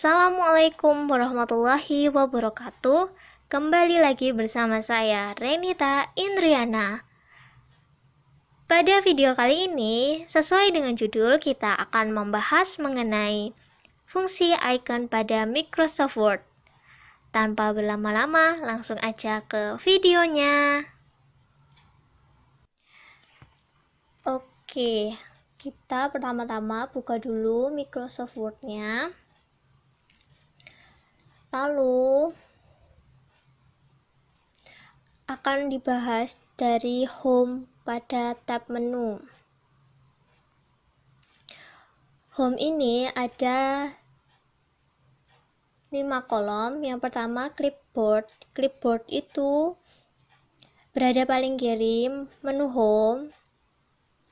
Assalamualaikum warahmatullahi wabarakatuh. Kembali lagi bersama saya Renita Indriana. Pada video kali ini, sesuai dengan judul, kita akan membahas mengenai fungsi icon pada Microsoft Word. Tanpa berlama-lama, langsung aja ke videonya. Oke, kita pertama-tama buka dulu Microsoft Word-nya. Lalu akan dibahas dari home pada tab menu. Home ini ada 5 kolom. Yang pertama clipboard. Clipboard itu berada paling kiri, menu home,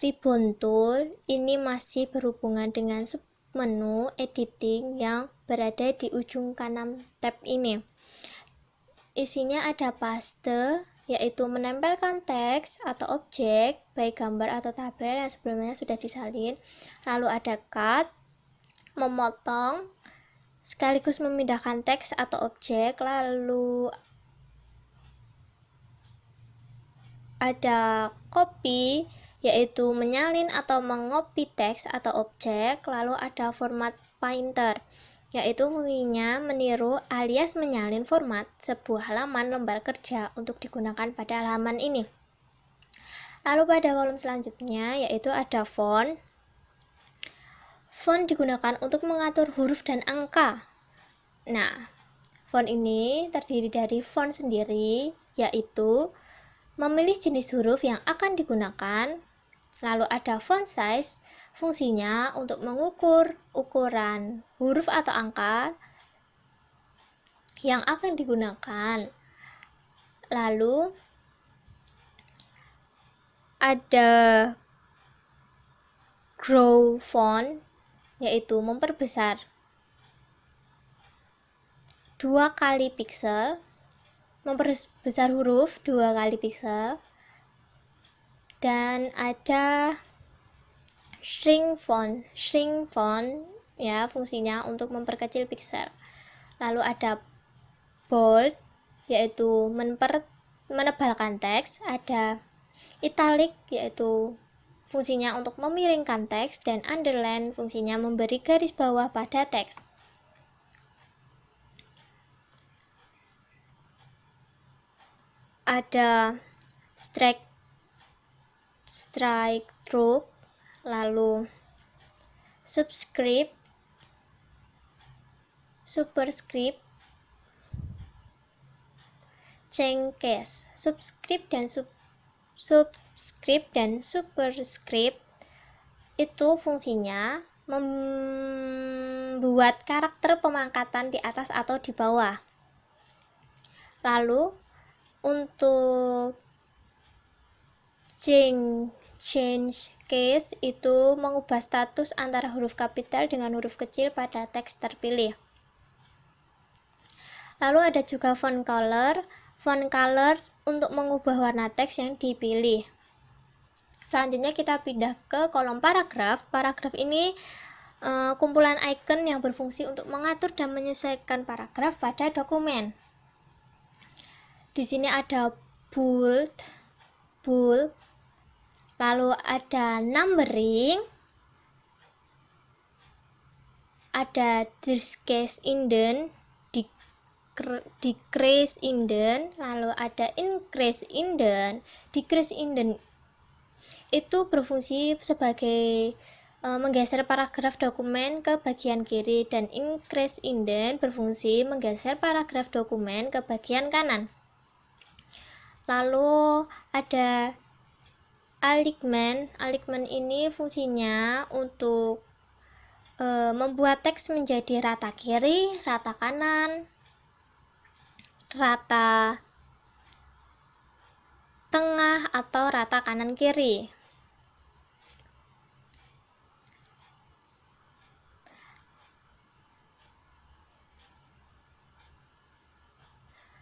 ribbon tool. Ini masih berhubungan dengan submenu editing yang berada di ujung kanan tab ini. Isinya ada paste, yaitu menempelkan teks atau objek, baik gambar atau tabel yang sebelumnya sudah disalin. Lalu ada cut, memotong, sekaligus memindahkan teks atau objek. Lalu ada copy, yaitu menyalin atau mengopi teks atau objek. Lalu ada format painter, yaitu fungsinya meniru alias menyalin format sebuah halaman lembar kerja untuk digunakan pada halaman ini. Lalu pada kolom selanjutnya yaitu ada font. Font digunakan untuk mengatur huruf dan angka. Nah, font ini terdiri dari font sendiri, yaitu memilih jenis huruf yang akan digunakan. Lalu ada font size, fungsinya untuk mengukur ukuran huruf atau angka yang akan digunakan. Lalu ada grow font, yaitu memperbesar 2 kali piksel, memperbesar huruf 2 kali piksel. Dan ada shrink font ya, fungsinya untuk memperkecil piksel. Lalu ada bold, yaitu menebalkan teks. Ada italic, yaitu fungsinya untuk memiringkan teks. Dan underline, fungsinya memberi garis bawah pada teks. Ada strike through, lalu subscript, superscript, change case. Subscript dan superscript itu fungsinya membuat karakter pemangkatan di atas atau di bawah. Lalu untuk change case itu mengubah status antara huruf kapital dengan huruf kecil pada teks terpilih. Lalu ada juga font color. Font color untuk mengubah warna teks yang dipilih. Selanjutnya kita pindah ke kolom paragraf. Paragraf ini kumpulan icon yang berfungsi untuk mengatur dan menyesuaikan paragraf pada dokumen. Di sini ada bold, lalu ada numbering, ada decrease indent, decrease indent, lalu ada increase indent. Decrease indent itu berfungsi sebagai menggeser paragraf dokumen ke bagian kiri, dan increase indent berfungsi menggeser paragraf dokumen ke bagian kanan. Lalu ada alignment. Alignment ini fungsinya untuk membuat teks menjadi rata kiri, rata kanan, rata tengah, atau rata kanan kiri.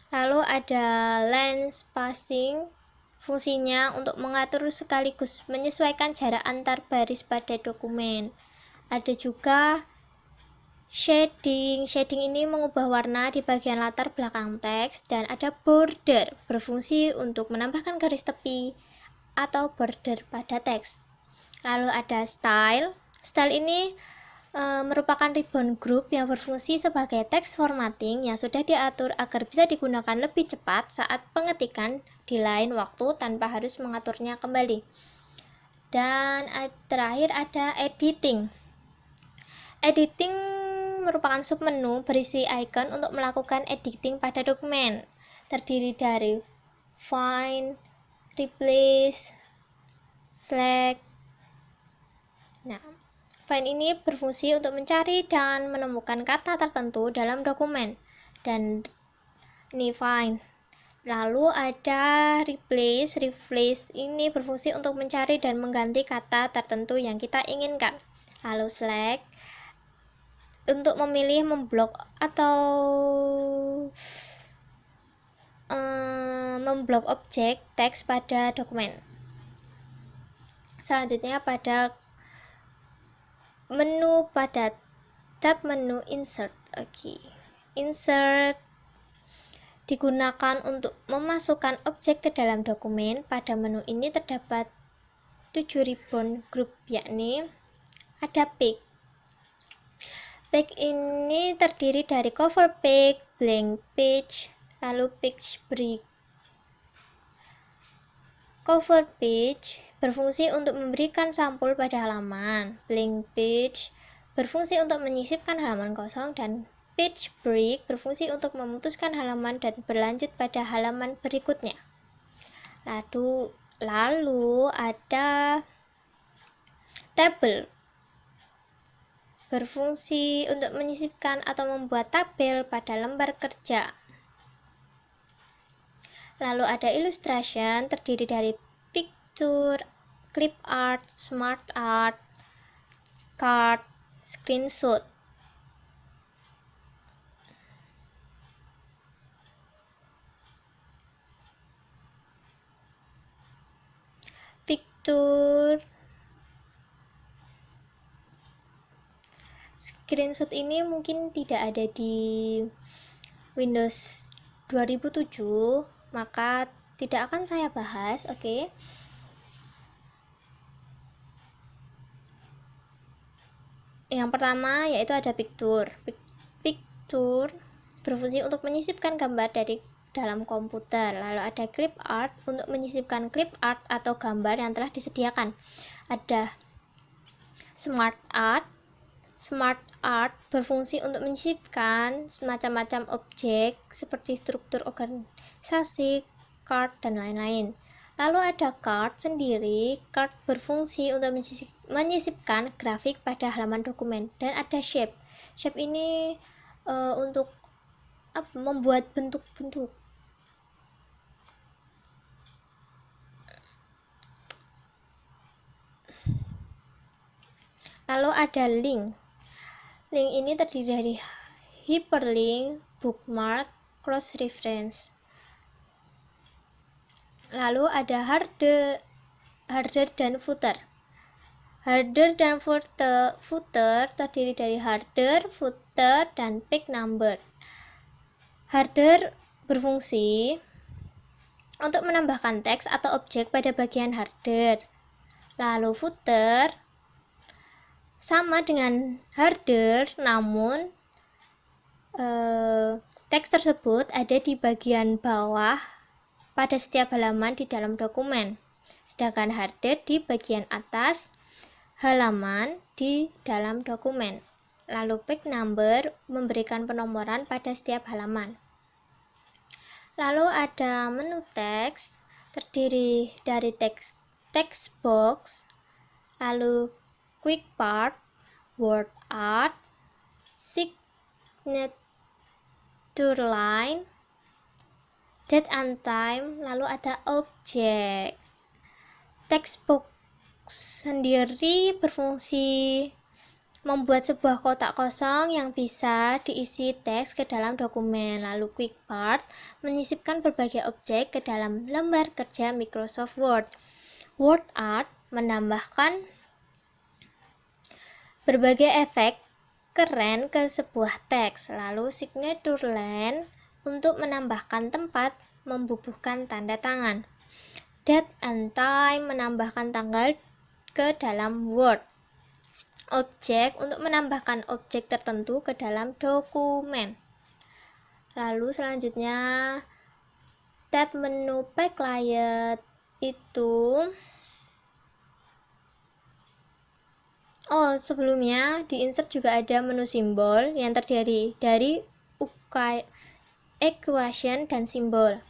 Lalu ada line spacing, fungsinya untuk mengatur sekaligus menyesuaikan jarak antar baris pada dokumen. Ada juga Shading ini mengubah warna di bagian latar belakang teks, dan ada border, berfungsi untuk menambahkan garis tepi atau border pada teks. Lalu ada style ini merupakan ribbon group yang berfungsi sebagai text formatting yang sudah diatur agar bisa digunakan lebih cepat saat pengetikan di lain waktu tanpa harus mengaturnya kembali. Dan terakhir ada editing. Editing merupakan submenu berisi icon untuk melakukan editing pada dokumen. Terdiri dari find, replace, select. Nah, find ini berfungsi untuk mencari dan menemukan kata tertentu dalam dokumen. Dan ini find. Lalu ada replace ini berfungsi untuk mencari dan mengganti kata tertentu yang kita inginkan. Lalu select untuk memilih, memblok atau memblok objek teks pada dokumen. Selanjutnya pada menu, pada tab menu insert. Insert digunakan untuk memasukkan objek ke dalam dokumen. Pada menu ini terdapat 7 ribbon group, yakni ada pick. Pick ini terdiri dari cover pick, blank page, lalu page break. Cover page berfungsi untuk memberikan sampul pada halaman. Blank page berfungsi untuk menyisipkan halaman kosong, dan page break berfungsi untuk memutuskan halaman dan berlanjut pada halaman berikutnya. Lalu ada table, berfungsi untuk menyisipkan atau membuat tabel pada lembar kerja. Lalu ada illustration, terdiri dari picture, clip art, smart art, card, screenshot. Picture, screenshot ini mungkin tidak ada di Windows 2007, maka tidak akan saya bahas. Yang pertama yaitu ada picture. Picture berfungsi untuk menyisipkan gambar dari dalam komputer. Lalu ada clip art untuk menyisipkan clip art atau gambar yang telah disediakan. Ada smart art. Smart art berfungsi untuk menyisipkan macam-macam objek seperti struktur organisasi, card, dan lain-lain. Lalu ada card sendiri. Card berfungsi untuk menyisipkan grafik pada halaman dokumen. Dan ada shape. Shape ini untuk membuat bentuk-bentuk. Lalu ada link. Link ini terdiri dari hyperlink, bookmark, cross reference. Lalu ada header dan footer. Header dan footer terdiri dari header, footer, dan page number. Header berfungsi untuk menambahkan teks atau objek pada bagian header. Lalu footer sama dengan header, namun teks tersebut ada di bagian bawah pada setiap halaman di dalam dokumen, sedangkan header di bagian atas halaman di dalam dokumen. Lalu page number memberikan penomoran pada setiap halaman. Lalu ada menu teks, terdiri dari text box, lalu quick part, word art, signature line, date and time, lalu ada objek. Text box sendiri berfungsi membuat sebuah kotak kosong yang bisa diisi teks ke dalam dokumen. Lalu quick part menyisipkan berbagai objek ke dalam lembar kerja Microsoft Word. Word art menambahkan berbagai efek keren ke sebuah teks. Lalu signature line untuk menambahkan tempat, membubuhkan tanda tangan. Date and time menambahkan tanggal ke dalam Word. Objek untuk menambahkan objek tertentu ke dalam dokumen. Lalu selanjutnya tab menu backlight itu sebelumnya di insert juga ada menu simbol yang terdiri dari equation dan simbol.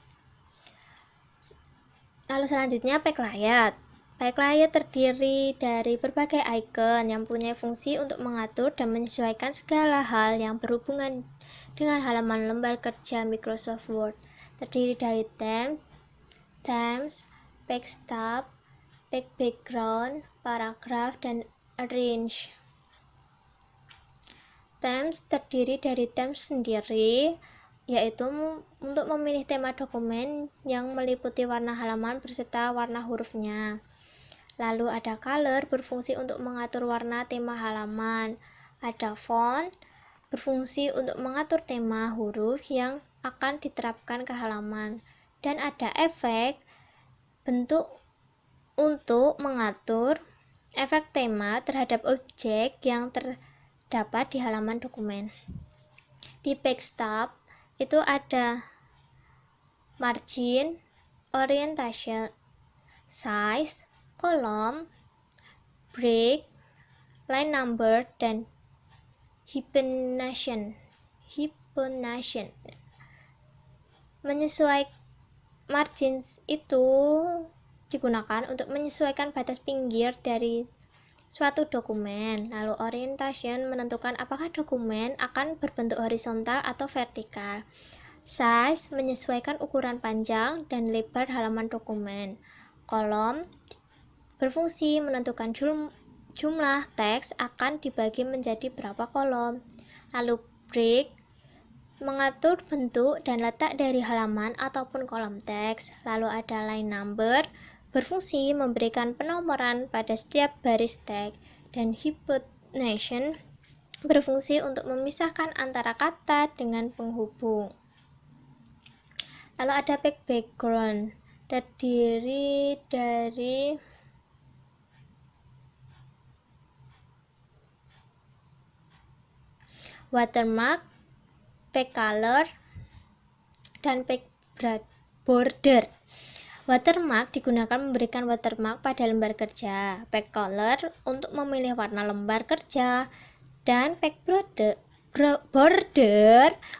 Lalu selanjutnya backlight. Backlight terdiri dari berbagai icon yang punya fungsi untuk mengatur dan menyesuaikan segala hal yang berhubungan dengan halaman lembar kerja Microsoft Word. Terdiri dari themes, backstop, background, paragraf, dan arrange. Themes terdiri dari themes sendiri, yaitu untuk memilih tema dokumen yang meliputi warna halaman beserta warna hurufnya. Lalu ada color, berfungsi untuk mengatur warna tema halaman. Ada font, berfungsi untuk mengatur tema huruf yang akan diterapkan ke halaman. Dan ada efek, bentuk untuk mengatur efek tema terhadap objek yang terdapat di halaman dokumen. Di backstop itu ada margin, orientation, size, kolom, break, line number, dan hibernation. Menyesuaikan margins itu digunakan untuk menyesuaikan batas pinggir dari suatu dokumen. Lalu orientation menentukan apakah dokumen akan berbentuk horizontal atau vertikal. Size menyesuaikan ukuran panjang dan lebar halaman dokumen. Kolom berfungsi menentukan jumlah teks akan dibagi menjadi berapa kolom. Lalu break mengatur bentuk dan letak dari halaman ataupun kolom teks. Lalu ada line number, berfungsi memberikan penomoran pada setiap baris teks. Dan hibernation berfungsi untuk memisahkan antara kata dengan penghubung. Lalu ada background, terdiri dari watermark, backcolor, dan backborder. Watermark digunakan memberikan watermark pada lembar kerja, backcolor untuk memilih warna lembar kerja, dan backborder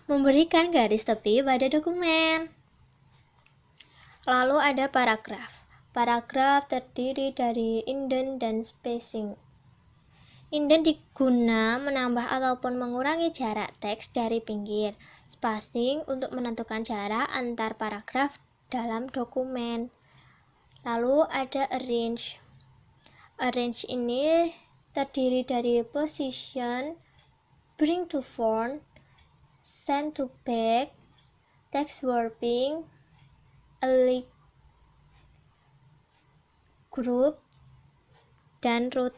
memberikan garis tepi pada dokumen. Lalu ada paragraf. Paragraf terdiri dari indent dan spacing. Indent diguna menambah ataupun mengurangi jarak teks dari pinggir. Spacing untuk menentukan jarak antar paragraf dalam dokumen. Lalu ada arrange. Arrange ini terdiri dari position, bring to front, send to back, text warping, align, group, dan rotate.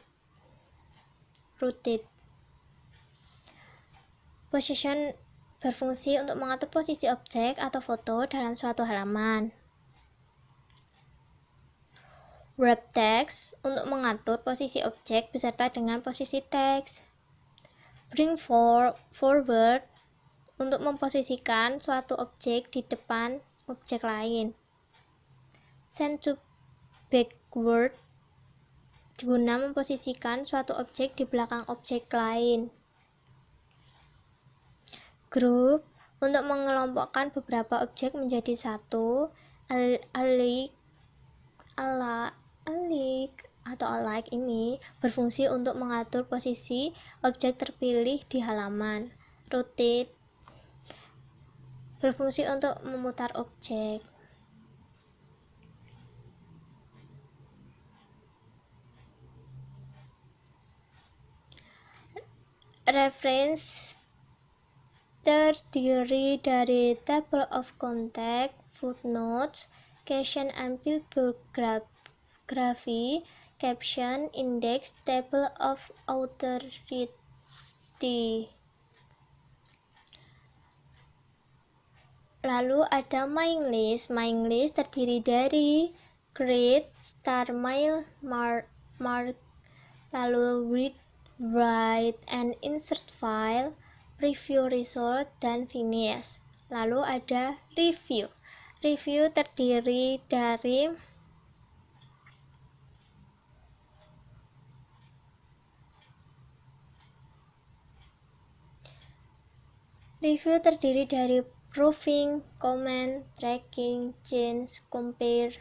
Position berfungsi untuk mengatur posisi objek atau foto dalam suatu halaman. Wrap text untuk mengatur posisi objek beserta dengan posisi teks. Bring forward untuk memposisikan suatu objek di depan objek lain. Send to backward guna memposisikan suatu objek di belakang objek lain. Group untuk mengelompokkan beberapa objek menjadi satu. Alike ini berfungsi untuk mengatur posisi objek terpilih di halaman. Rotate berfungsi untuk memutar objek. Reference terdiri dari table of context, footnotes, caption and bibliography, caption, index, table of authority. Lalu ada main list. Main list terdiri dari create, start mail, mark, lalu read, write, and insert file, preview result, dan finish. Lalu ada review. Review terdiri dari proofing, comment, tracking, change, compare,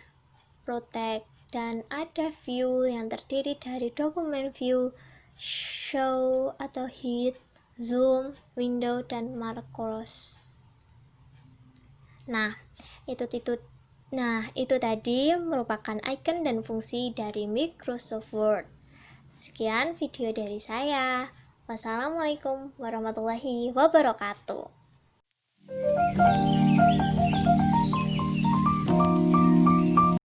protect, dan ada view yang terdiri dari dokumen view, show atau hide, zoom, window, dan macros. Nah, itu tadi merupakan icon dan fungsi dari Microsoft Word. Sekian video dari saya. Wassalamualaikum warahmatullahi wabarakatuh.